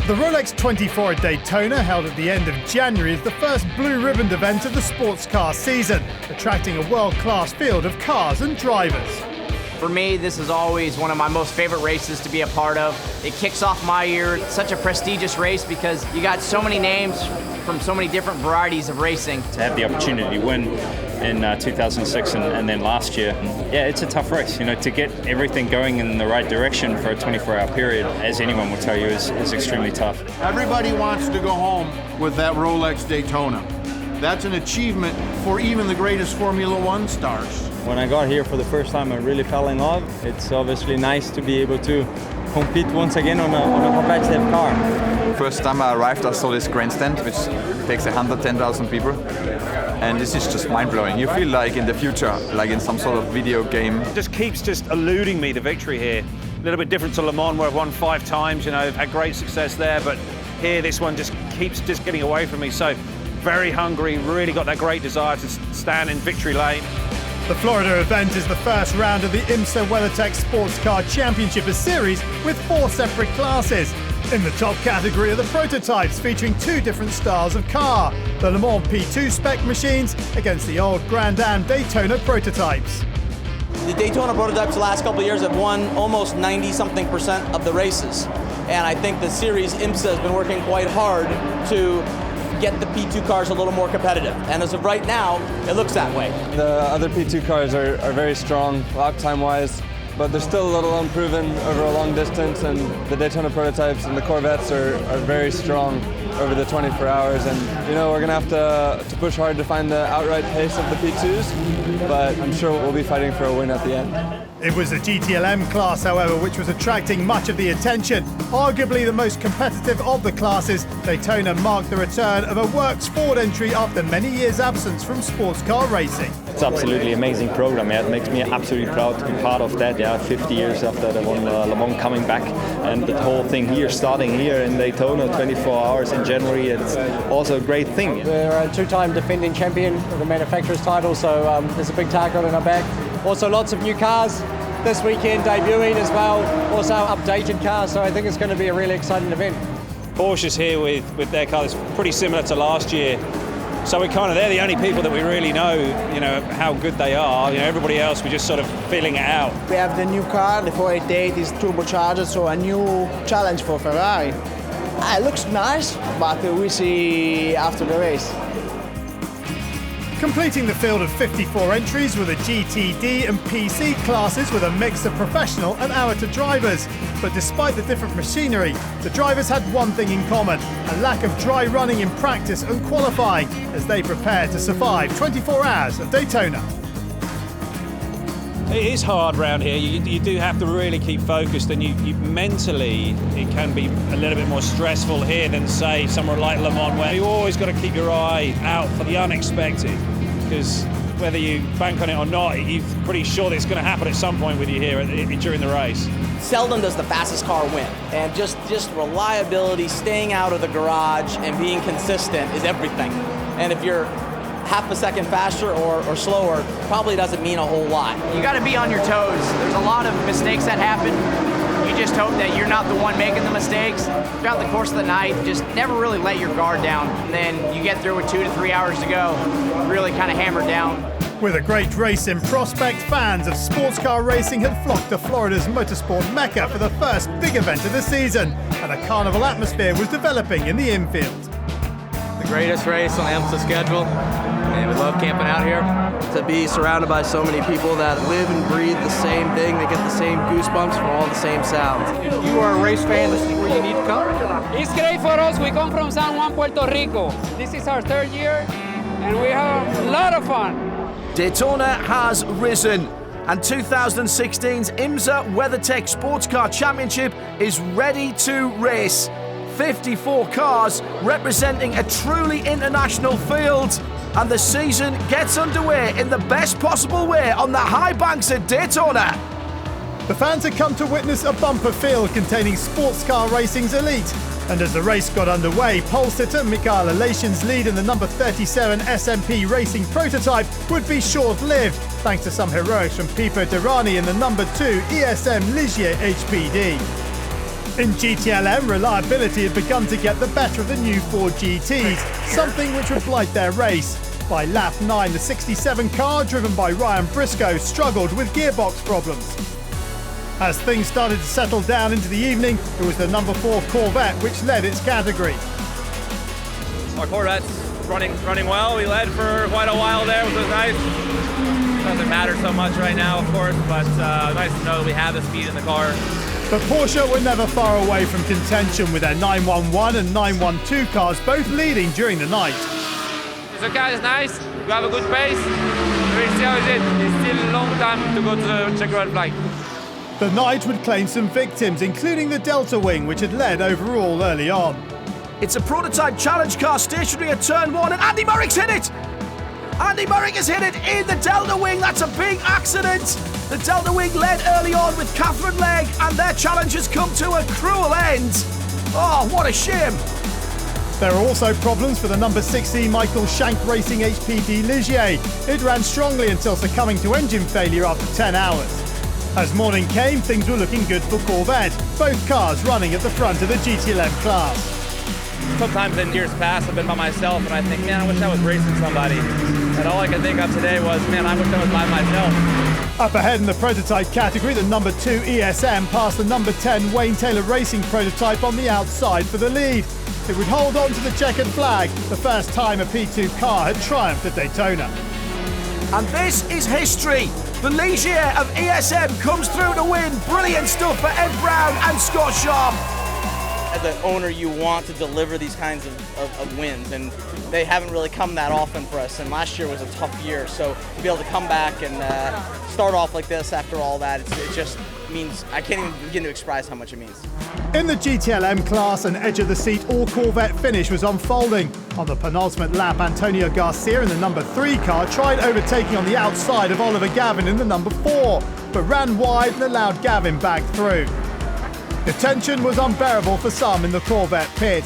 The Rolex 24 at Daytona, held at the end of January, is the first blue-ribboned event of the sports car season, attracting a world-class field of cars and drivers. For me, this is always one of my most favorite races to be a part of. It kicks off my year. It's such a prestigious race because you got so many names from so many different varieties of racing. To have the opportunity to win in 2006 and then last year, yeah, it's a tough race. You know, to get everything going in the right direction for a 24-hour period, as anyone will tell you, is extremely tough. Everybody wants to go home with that Rolex Daytona. That's an achievement for even the greatest Formula One stars. When I got here for the first time, I really fell in love. It's obviously nice to be able to compete once again on a competitive car. First time I arrived, I saw this grandstand, which takes 110,000 people. And this is just mind-blowing. You feel like in the future, like in some sort of video game. It just keeps eluding me, the victory here. A little bit different to Le Mans, where I've won 5 times, you know, I've had great success there, but here this one just keeps getting away from me. So very hungry, really got that great desire to stand in victory lane. The Florida event is the first round of the IMSA WeatherTech Sports Car Championship, a series with 4 separate classes. In the top category are the prototypes, featuring 2 different styles of car. The Le Mans P2 spec machines against the old Grand Am Daytona prototypes. The Daytona prototypes the last couple of years have won almost 90-something% of the races. And I think the series IMSA has been working quite hard to get the P2 cars a little more competitive. And as of right now, it looks that way. The other P2 cars are very strong, lap time-wise, but they're still a little unproven over a long distance, and the Daytona prototypes and the Corvettes are very strong over the 24 hours. And you know, we're gonna have to push hard to find the outright pace of the P2s, but I'm sure we'll be fighting for a win at the end. It was the GTLM class, however, which was attracting much of the attention. Arguably the most competitive of the classes, Daytona marked the return of a works Ford entry after many years' absence from sports car racing. It's absolutely amazing program. Yeah, it makes me absolutely proud to be part of that. Yeah, 50 years after the one Le Mans coming back, and the whole thing here, starting here in Daytona, 24 hours in January. It's also a great thing. We're a 2-time defending champion of the manufacturer's title, so there's a big target on our back. Also, lots of new cars this weekend debuting as well. Also, updated cars. So I think it's going to be a really exciting event. Porsche's here with their car that's pretty similar to last year. So they're the only people that we really know, you know, how good they are. You know, everybody else, we're just sort of feeling it out. We have the new car, the 488 is turbocharged, so a new challenge for Ferrari. It looks nice, but we see after the race. Completing the field of 54 entries were the GTD and PC classes with a mix of professional and amateur drivers. But despite the different machinery, the drivers had one thing in common: a lack of dry running in practice and qualifying as they prepared to survive 24 hours of Daytona. It is hard around here. You do have to really keep focused, and you mentally, it can be a little bit more stressful here than, say, somewhere like Le Mans, where you always got to keep your eye out for the unexpected, because whether you bank on it or not, you're pretty sure that it's going to happen at some point with you here during the race. Seldom does the fastest car win, and just reliability, staying out of the garage, and being consistent is everything. And if you're half a second faster or slower, probably doesn't mean a whole lot. You got to be on your toes. There's a lot of mistakes that happen. You just hope that you're not the one making the mistakes. Throughout the course of the night, just never really let your guard down. And then you get through with 2 to 3 hours to go, really kind of hammered down. With a great race in prospect, fans of sports car racing had flocked to Florida's motorsport mecca for the first big event of the season, and a carnival atmosphere was developing in the infield. The greatest race on the IMSA schedule, and we love camping out here. To be surrounded by so many people that live and breathe the same thing, they get the same goosebumps from all the same sounds. If you are a race fan, this is where you need to come. It's great for us. We come from San Juan, Puerto Rico. This is our 3rd year, and we have a lot of fun. Daytona has risen, and 2016's IMSA WeatherTech Sports Car Championship is ready to race. 54 cars representing a truly international field, and the season gets underway in the best possible way on the high banks at Daytona. The fans had come to witness a bumper field containing sports car racing's elite, and as the race got underway, pole sitter Mikael Elation's lead in the number 37 SMP Racing prototype would be short-lived, thanks to some heroics from Pipo Derani in the number 2 ESM Ligier HPD. In GTLM, reliability had begun to get the better of the new Ford GTs, something which would blight their race. By lap 9, the 67 car, driven by Ryan Briscoe, struggled with gearbox problems. As things started to settle down into the evening, it was the number 4 Corvette which led its category. Our Corvette's running well. We led for quite a while there, which was nice. Doesn't matter so much right now, of course, but nice to know that we have the speed in the car. But Porsche were never far away from contention, with their 911 and 912 cars both leading during the night. The car is nice, we have a good pace. We'll see how it is. It's still a long time to go to the checkered flag. The night would claim some victims, including the Delta Wing, which had led overall early on. It's a prototype challenge car stationary at turn 1, and Andy Murray's hit it! Andy Murray has hit it in the Delta Wing. That's a big accident. The Delta Wing led early on with Catherine Legg, and their challenge has come to a cruel end. Oh, what a shame. There are also problems for the number 6E Michael Shank Racing HPD Ligier. It ran strongly until succumbing to engine failure after 10 hours. As morning came, things were looking good for Corvette, both cars running at the front of the GTLM class. Sometimes in years past I've been by myself and I think, man, I wish I was racing somebody. And all I could think of today was, man, I wish I was by myself. Up ahead in the prototype category, the number 2 ESM passed the number 10 Wayne Taylor Racing prototype on the outside for the lead. It would hold on to the checkered flag, the first time a P2 car had triumphed at Daytona. And this is history. The Ligier of ESM comes through to win. Brilliant stuff for Ed Brown and Scott Sharp. As an owner, you want to deliver these kinds of wins, and they haven't really come that often for us, and last year was a tough year, so to be able to come back and start off like this after all that, it just means, I can't even begin to express how much it means. In the GTLM class, an edge-of-the-seat all-Corvette finish was unfolding. On the penultimate lap, Antonio Garcia in the number 3 car tried overtaking on the outside of Oliver Gavin in the number 4, but ran wide and allowed Gavin back through. The tension was unbearable for some in the Corvette pit.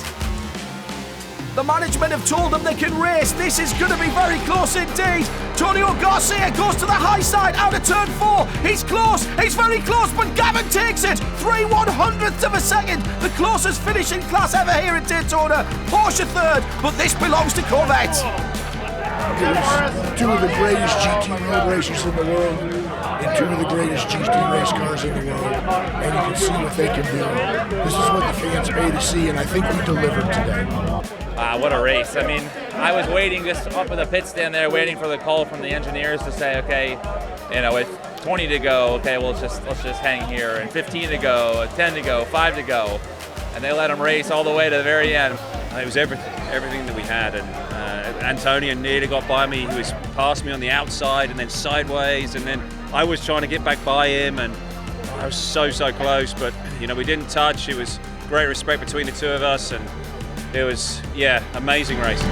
The management have told them they can race. This is going to be very close indeed. Antonio Garcia goes to the high side out of turn 4. He's close, he's very close, but Gavin takes it. 3/100ths of a second. The closest finish in class ever here at Daytona. Porsche third, but this belongs to Corvette. There's 2 of the greatest GT road racers in the world and 2 of the greatest GT race cars in the world, and you can see what they can do. This is what the fans pay to see, and I think we delivered today. What a race. I mean, I was waiting just up in the pit stand there, waiting for the call from the engineers to say, okay, you know, with 20 to go, okay, let's just hang here, and 15 to go, 10 to go, 5 to go, and they let them race all the way to the very end. It was everything that we had, and Antonio nearly got by me. He was past me on the outside and then sideways, and then I was trying to get back by him, and I was so close, but you know, we didn't touch. It was great respect between the 2 of us, and it was, yeah, amazing racing.